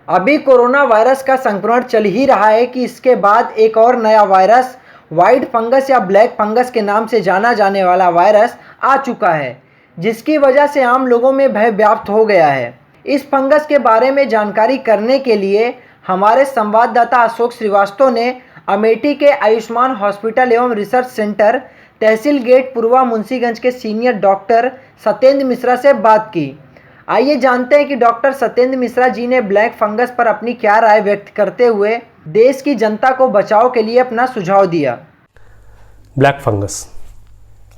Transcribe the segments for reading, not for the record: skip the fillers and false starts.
अभी corona virus का संक्रमण चल ही रहा है कि इसके बाद एक और नया वायरस व्हाइट फंगस या ब्लैक फंगस के नाम से जाना जाने वाला वायरस आ चुका है, जिसकी वजह से आम लोगों में भय व्याप्त हो गया है। इस फंगस के बारे में जानकारी करने के लिए हमारे संवाददाता अशोक श्रीवास्तव ने अमेठी के आयुष्मान हॉस्पिटल एवं रिसर्च सेंटर तहसील गेट पूर्वा मुंशीगंज के सीनियर डॉक्टर सत्येंद्र मिश्रा से बात की। आइए जानते हैं कि डॉक्टर सत्येंद्र मिश्रा जी ने ब्लैक फंगस पर अपनी क्या राय व्यक्त करते हुए देश की जनता को बचाव के लिए अपना सुझाव दिया। Black fungus,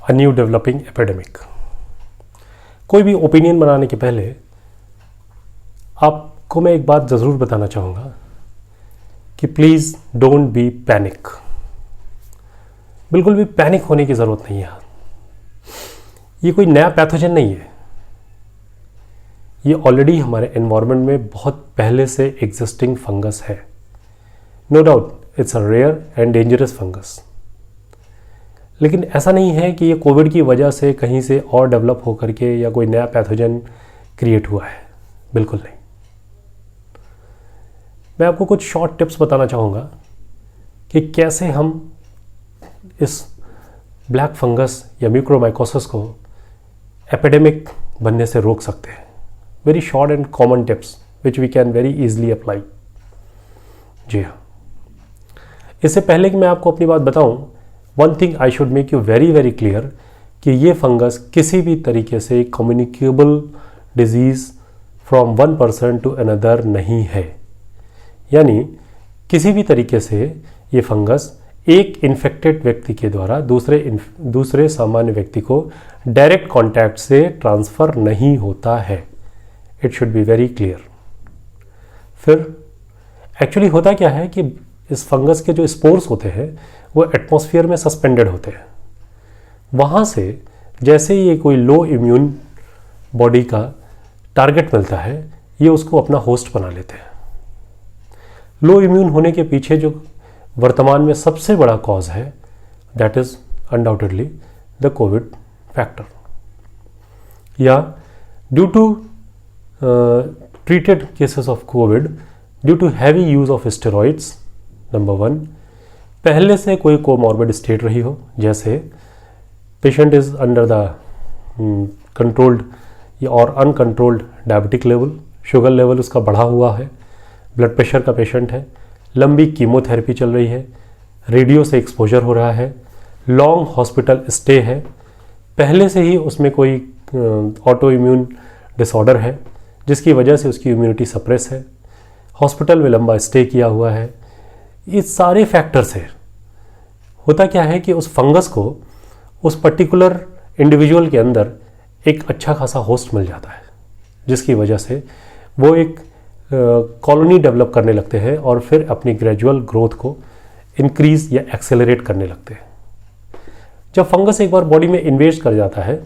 a new developing epidemic. कोई भी ओपिनियन बनाने के पहले आपको मैं एक बात ज़रूर बताना चाहूँगा कि प्लीज़ डोंट बी पैनिक। बिल्कुल भी पैनिक होने की ज़रूरत नहीं है। ये कोई नया पैथोजन नहीं है। ये ऑलरेडी हमारे एनवायरनमेंट में बहुत पहले से एग्जिस्टिंग फंगस है। No doubt it's a rare and dangerous fungus. लेकिन ऐसा नहीं है कि ये कोविड की वजह से कहीं से और डेवलप होकर के या कोई नया पैथोजन क्रिएट हुआ है। बिल्कुल नहीं। मैं आपको कुछ शॉर्ट टिप्स बताना चाहूँगा कि कैसे हम इस ब्लैक फंगस या म्यूकोरमाइकोसिस को एपिडेमिक बनने से रोक सकते हैं। Very short and common tips which we can very easily apply. जी हाँ, इससे पहले कि मैं आपको अपनी बात बताऊं, one thing I should make you very very clear कि ये फंगस किसी भी तरीके से communicable disease from one person to another नहीं है। यानी किसी भी तरीके से ये फंगस एक इन्फेक्टेड व्यक्ति के द्वारा दूसरे सामान्य व्यक्ति को डायरेक्ट कांटेक्ट से ट्रांसफ़र नहीं होता है। It should be very clear. फिर एक्चुअली होता क्या है कि इस फंगस के जो स्पोर्स होते हैं वो एटमॉस्फेयर में सस्पेंडेड होते हैं। वहाँ से जैसे ये कोई लो इम्यून बॉडी का टारगेट मिलता है, ये उसको अपना होस्ट बना लेते हैं। लो इम्यून होने के पीछे जो वर्तमान में सबसे बड़ा कॉज है, that is undoubtedly the Covid factor. या due to treated cases of COVID due to heavy use of steroids, number 1, पहले से कोई कोमॉर्बिड स्टेट रही हो, जैसे patient is under the controlled और uncontrolled diabetic level, sugar level उसका बढ़ा हुआ है, ब्लड प्रेशर का पेशेंट है, लंबी कीमोथेरेपी चल रही है, रेडियो से एक्सपोजर हो रहा है, लॉन्ग हॉस्पिटल स्टे है, पहले से ही उसमें कोई ऑटो इम्यून डिसऑर्डर है जिसकी वजह से उसकी इम्यूनिटी सप्रेस है, हॉस्पिटल में लंबा स्टे किया हुआ है। ये सारे फैक्टर्स है। होता क्या है कि उस फंगस को उस पर्टिकुलर इंडिविजुअल के अंदर एक अच्छा खासा होस्ट मिल जाता है, जिसकी वजह से वो एक कॉलोनी डेवलप करने लगते हैं और फिर अपनी ग्रेजुअल ग्रोथ को इंक्रीज या एक्सेलरेट करने लगते हैं। जब फंगस एक बार बॉडी में इन्वेस्ट कर जाता है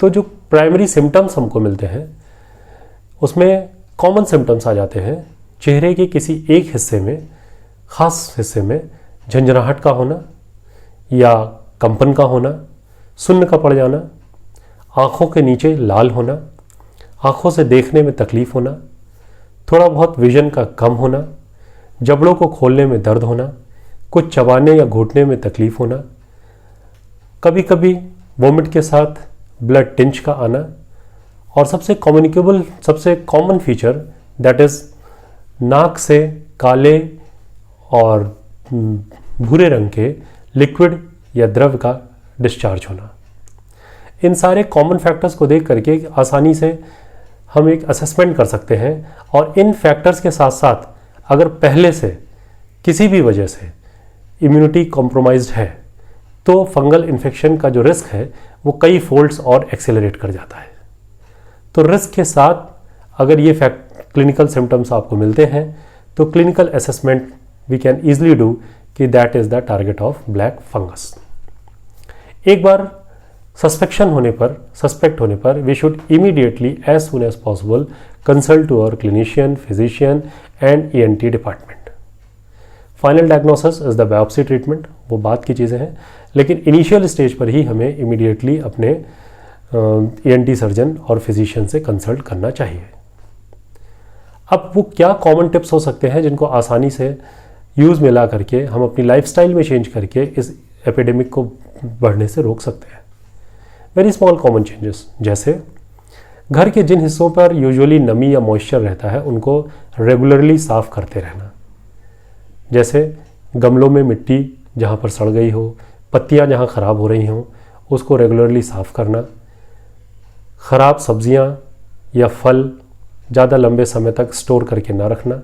तो जो प्राइमरी सिम्टम्स हमको मिलते हैं उसमें कॉमन सिम्टम्स आ जाते हैं। चेहरे के किसी एक हिस्से में, खास हिस्से में झंझनाहट का होना या कंपन का होना, सुन्न का पड़ जाना, आँखों के नीचे लाल होना, आँखों से देखने में तकलीफ होना, थोड़ा बहुत विजन का कम होना, जबड़ों को खोलने में दर्द होना, कुछ चबाने या घुटने में तकलीफ होना, कभी कभी वोमिट के साथ ब्लड टिंच का आना, और सबसे कम्युनिकेबल सबसे कॉमन फीचर दैट इज नाक से काले और भूरे रंग के लिक्विड या द्रव का डिस्चार्ज होना। इन सारे कॉमन फैक्टर्स को देख करके आसानी से हम एक असेसमेंट कर सकते हैं, और इन फैक्टर्स के साथ साथ अगर पहले से किसी भी वजह से इम्यूनिटी कॉम्प्रोमाइज्ड है तो फंगल इन्फेक्शन का जो रिस्क है वो कई फोल्ड्स और एक्सेलरेट कर जाता है। तो रिस्क के साथ अगर ये क्लिनिकल सिम्टम्स आपको मिलते हैं तो clinical assessment we can easily do कि that is the target of black fungus. एक बार सस्पेक्ट होने पर we should immediately as soon as possible consult to our clinician, physician and ENT department. Final diagnosis is the biopsy treatment, वो बात की चीज़ें हैं, लेकिन इनिशियल स्टेज पर ही हमें इमीडिएटली अपने ENT सर्जन और फिजिशियन से कंसल्ट करना चाहिए। अब वो क्या कॉमन टिप्स हो सकते हैं जिनको आसानी से यूज़ में ला करके हम अपनी लाइफस्टाइल में चेंज करके इस एपिडेमिक को बढ़ने से रोक सकते हैं। वेरी स्मॉल कॉमन चेंजेस, जैसे घर के जिन हिस्सों पर यूजुअली नमी या मॉइस्चर रहता है उनको रेगुलरली साफ़ करते रहना। जैसे गमलों में मिट्टी जहाँ पर सड़ गई हो, पत्तियाँ जहाँ ख़राब हो रही हों, उसको रेगुलरली साफ़ करना। ख़राब सब्जियाँ या फल ज़्यादा लंबे समय तक स्टोर करके ना रखना,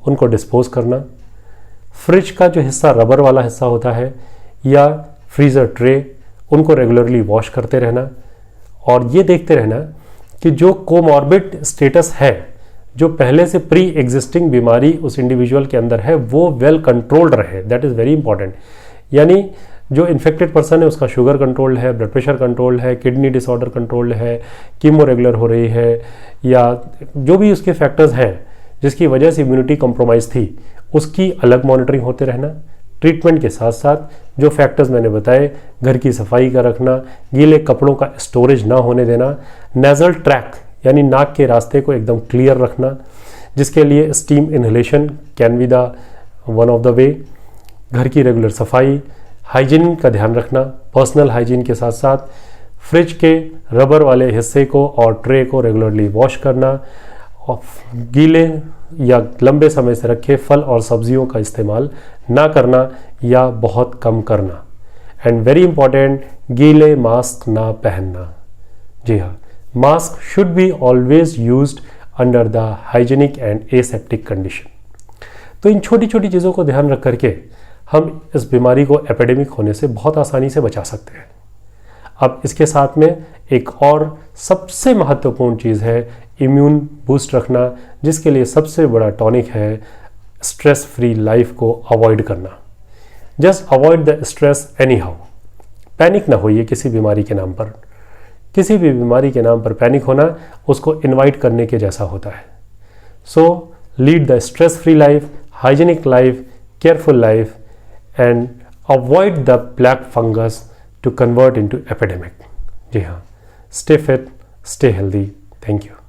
उनको डिस्पोज करना। फ्रिज का जो हिस्सा रबर वाला हिस्सा होता है या फ्रीज़र ट्रे, उनको रेगुलरली वॉश करते रहना। और ये देखते रहना कि जो कोमॉर्बिड स्टेटस है, जो पहले से प्री एग्जिस्टिंग बीमारी उस इंडिविजुअल के अंदर है, वो वेल कंट्रोल्ड रहे। That is very important. यानी जो इन्फेक्टेड पर्सन है उसका शुगर कंट्रोल्ड है, ब्लड प्रेशर कंट्रोल्ड है, किडनी डिसऑर्डर कंट्रोल्ड है, कीमो रेगुलर हो रही है, या जो भी उसके फैक्टर्स हैं जिसकी वजह से इम्यूनिटी कॉम्प्रोमाइज़ थी, उसकी अलग मॉनिटरिंग होते रहना। ट्रीटमेंट के साथ साथ जो फैक्टर्स मैंने बताए, घर की सफाई का रखना, गीले कपड़ों का स्टोरेज ना होने देना, नेज़ल ट्रैक यानी नाक के रास्ते को एकदम क्लियर रखना, जिसके लिए steam inhalation can be the one of the way. घर की रेगुलर सफाई, हाइजीन का ध्यान रखना, पर्सनल हाइजीन के साथ साथ फ्रिज के रबर वाले हिस्से को और ट्रे को रेगुलरली वॉश करना, और गीले या लंबे समय से रखे फल और सब्जियों का इस्तेमाल ना करना या बहुत कम करना। एंड वेरी इंपॉर्टेंट, गीले मास्क ना पहनना। जी हाँ, mask should be always used under the hygienic and aseptic condition. तो इन छोटी छोटी चीज़ों को ध्यान रख करके हम इस बीमारी को एपिडेमिक होने से बहुत आसानी से बचा सकते हैं। अब इसके साथ में एक और सबसे महत्वपूर्ण चीज़ है इम्यून बूस्ट रखना, जिसके लिए सबसे बड़ा टॉनिक है स्ट्रेस फ्री लाइफ को अवॉइड करना। Just avoid the stress any how. Panic ना होइए किसी बीमारी के नाम पर। किसी भी बीमारी के नाम पर पैनिक होना उसको इनवाइट करने के जैसा होता है। सो lead the stress free life, hygienic life, careful life, and avoid the black fungus to convert into epidemic. जी हाँ, stay fit, stay healthy. Thank you.